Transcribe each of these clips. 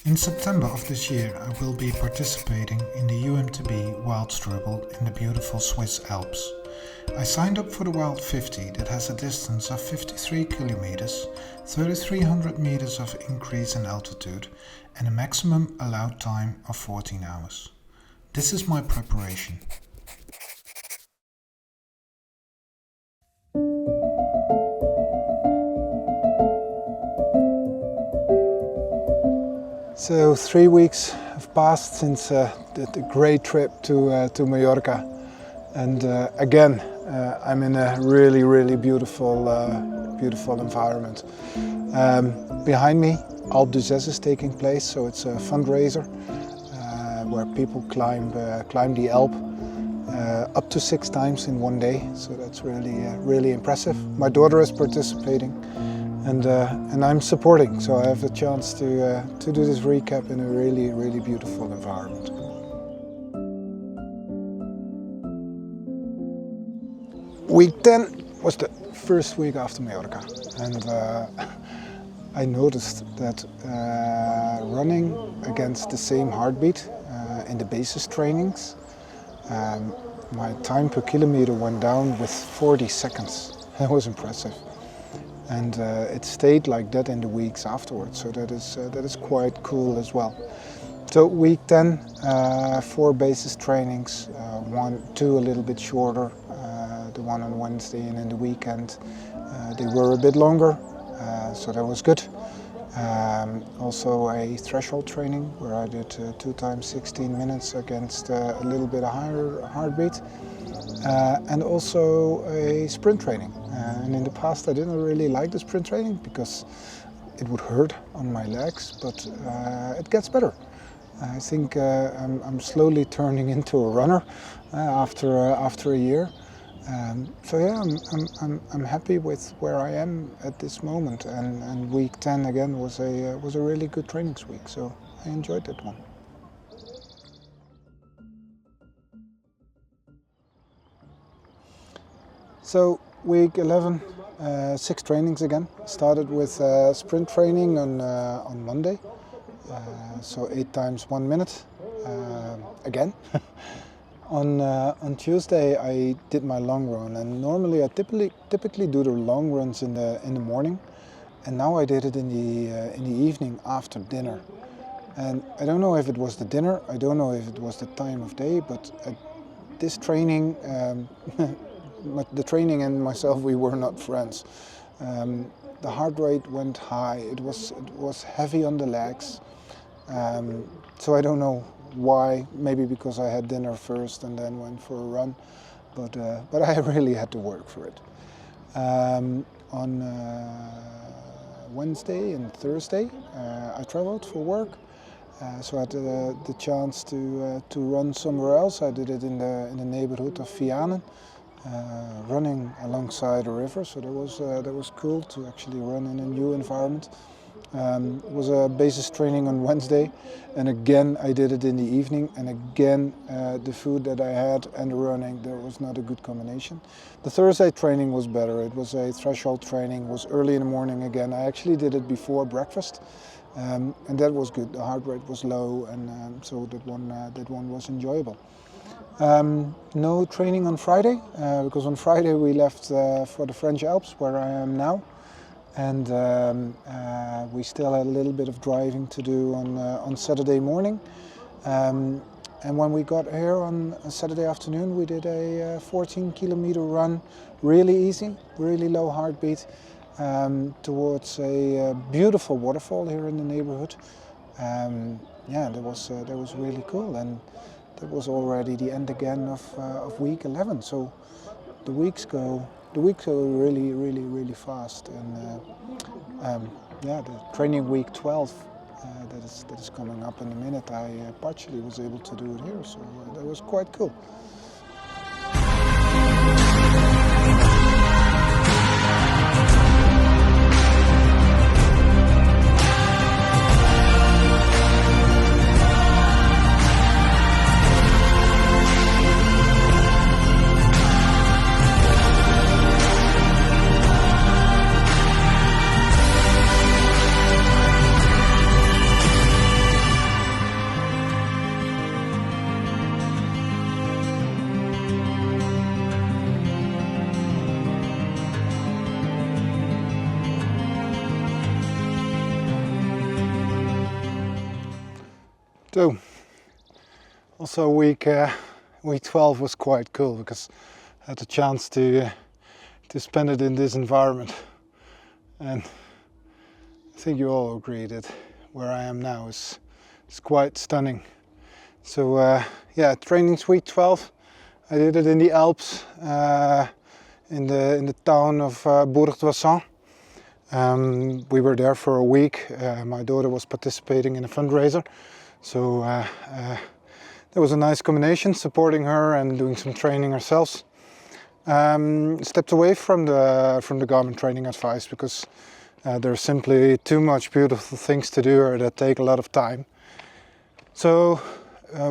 In September of this year I will be participating in the UMTB Wildstrubel in the beautiful Swiss Alps. I signed up for the Wild 50 that has a distance of 53 kilometers, 3,300 meters of increase in altitude and a maximum allowed time of 14 hours. This is my preparation. So 3 weeks have passed since the great trip to Mallorca, and again I'm in a really beautiful environment. Behind me Alpe d'Huez is taking place, so it's a fundraiser where people climb the Alp up to 6 times in one day, so that's really impressive. My daughter is participating. And I'm supporting, so I have the chance to do this recap in a really beautiful environment. Week 10 was the first week after Mallorca, and I noticed that running against the same heartbeat in the basis trainings, my time per kilometer went down with 40 seconds. That was impressive. And it stayed like that in the weeks afterwards, so that is quite cool as well. So week 10, 4 basis trainings, 2 a little bit shorter, the one on Wednesday, and in the weekend they were a bit longer, so that was good. Also a threshold training where I did 2 times 16 minutes against a little bit higher heartbeat, and also a sprint training. And in the past I didn't really like the sprint training because it would hurt on my legs, but it gets better. I think I'm slowly turning into a runner after a year. So yeah, I'm happy with where I am at this moment, and week 10 again was a really good trainings week, so I enjoyed that one. So week 11, 6 trainings again. Started with sprint training on Monday, so 8 times 1 minute again. On Tuesday I did my long run, and normally I typically do the long runs in the morning, and now I did it in the evening after dinner. And I don't know if it was the dinner, I don't know if it was the time of day, but this training, the training and myself, we were not friends. The heart rate went high, it was heavy on the legs, so I don't know why. Maybe because I had dinner first and then went for a run, but I really had to work for it. On Wednesday and Thursday I traveled for work, so I had the chance to run somewhere else. I did it in the neighborhood of Vianen, running alongside a river, so that was cool to actually run in a new environment. It was a basis training on Wednesday, and again I did it in the evening, and again the food that I had and the running, there was not a good combination. The Thursday training was better. It was a threshold training, was early in the morning again. I actually did it before breakfast, and that was good. The heart rate was low, and so that one was enjoyable. No training on Friday, because on Friday we left for the French Alps, where I am now. And we still had a little bit of driving to do on Saturday morning. And when we got here on Saturday afternoon, we did a 14-kilometer run, really easy, really low heartbeat, towards a beautiful waterfall here in the neighborhood. Yeah, that was really cool, and that was already the end again of week 11. So the weeks go really fast, and yeah, the training week 12 that is coming up in a minute, I partially was able to do it here, so that was quite cool. So also week 12 was quite cool because I had the chance to spend it in this environment, and I think you all agree that where I am now is quite stunning. So yeah, training week 12, I did it in the Alps, in the town of Bourg-d'Oisans. We were there for a week. My daughter was participating in a fundraiser, so there was a nice combination, supporting her and doing some training ourselves. Stepped away from the Garmin training advice because there's simply too much beautiful things to do or that take a lot of time. So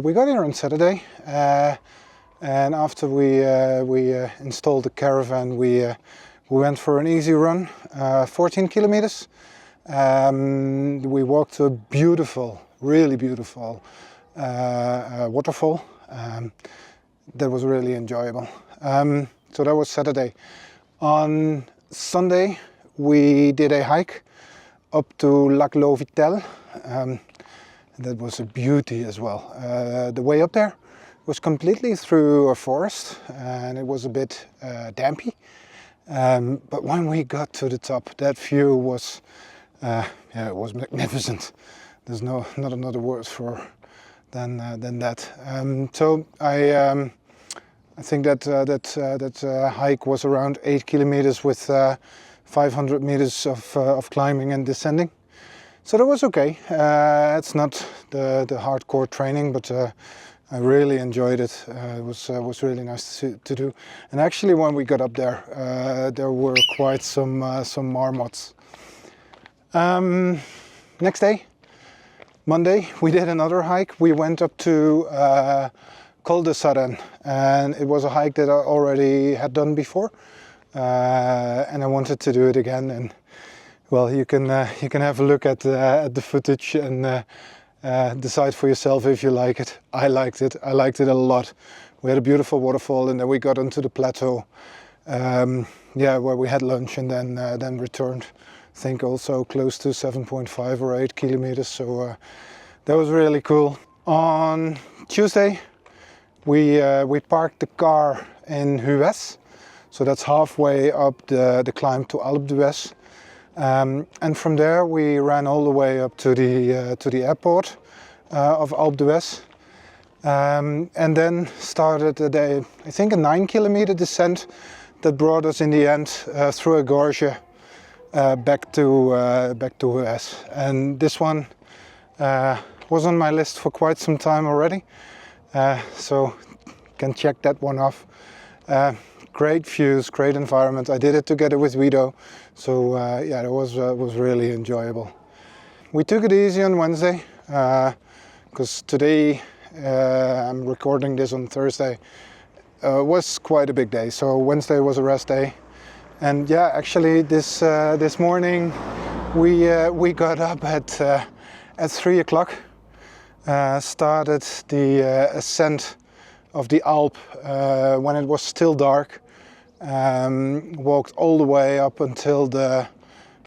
we got here on Saturday, and after we installed the caravan, we went for an easy run, 14 kilometers. We walked to a beautiful, really beautiful waterfall. That was really enjoyable. So that was Saturday. On Sunday we did a hike up to Lac L'Eau-Vitel. That was a beauty as well. The way up there was completely through a forest and it was a bit dampy. But when we got to the top, that view was, yeah, it was magnificent. There's not another word for than that. So I think that hike was around 8 kilometers with 500 meters of climbing and descending. So that was okay. It's not the hardcore training, but I really enjoyed it. It was really nice to do. And actually, when we got up there, there were quite some marmots. Next day, Monday, we did another hike. We went up to Col de Sarenne, and it was a hike that I already had done before, and I wanted to do it again. And well, you can have a look at the footage and decide for yourself if you like it. I liked it. I liked it a lot. We had a beautiful waterfall, and then we got onto the plateau, yeah, where we had lunch and then returned. I think also close to 7.5 or 8 kilometers. So that was really cool. On Tuesday, we parked the car in Hues, so that's halfway up the climb to Alpe d'Huez. And from there we ran all the way up to the airport of Alpe d'Huez, and then started I think a 9 kilometer descent that brought us in the end through a gorge back to Hues. And this one was on my list for quite some time already, so can check that one off. Great views, great environment. I did it together with Guido, so yeah, it was really enjoyable. We took it easy on Wednesday because today I'm recording this on Thursday. Was quite a big day, so Wednesday was a rest day. And yeah, actually this morning we got up at 3 o'clock. Started the ascent of the Alp when it was still dark. Walked all the way up until the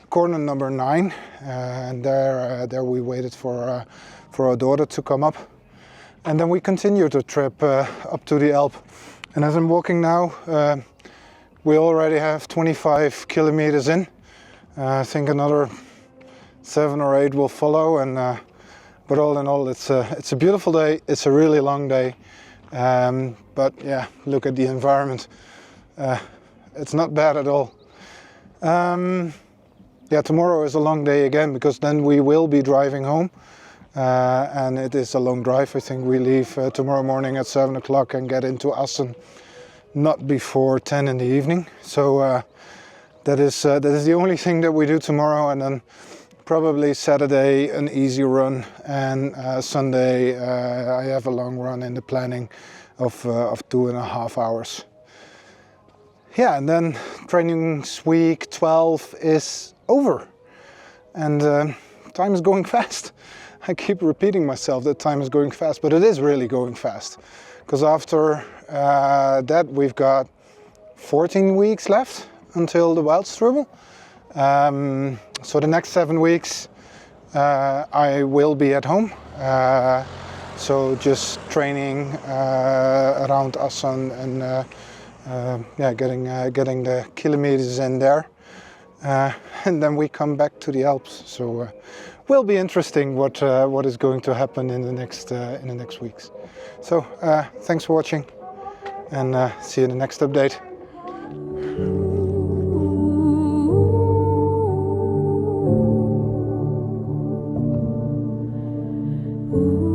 corner number 9, and there we waited for our daughter to come up, and then we continued the trip up to the Alp. And as I'm walking now, we already have 25 kilometers in. I think another 7 or 8 will follow, and but all in all, it's a beautiful day. It's a really long day. But yeah, look at the environment. It's not bad at all. Yeah, tomorrow is a long day again because then we will be driving home, and it is a long drive. I think we leave tomorrow morning at 7 o'clock and get into Assen not before 10 in the evening. So that is the only thing that we do tomorrow, and then probably Saturday an easy run, and Sunday I have a long run in the planning of 2.5 hours. Yeah, and then training week 12 is over, and time is going fast. I keep repeating myself that time is going fast, but it is really going fast, because after that we've got 14 weeks left until the Wildstrubel. So the next 7 weeks I will be at home. So just training around Assen and yeah, getting the kilometers in there, and then we come back to the Alps. So will be interesting what is going to happen in the next weeks. So thanks for watching, and see you in the next update. Ooh.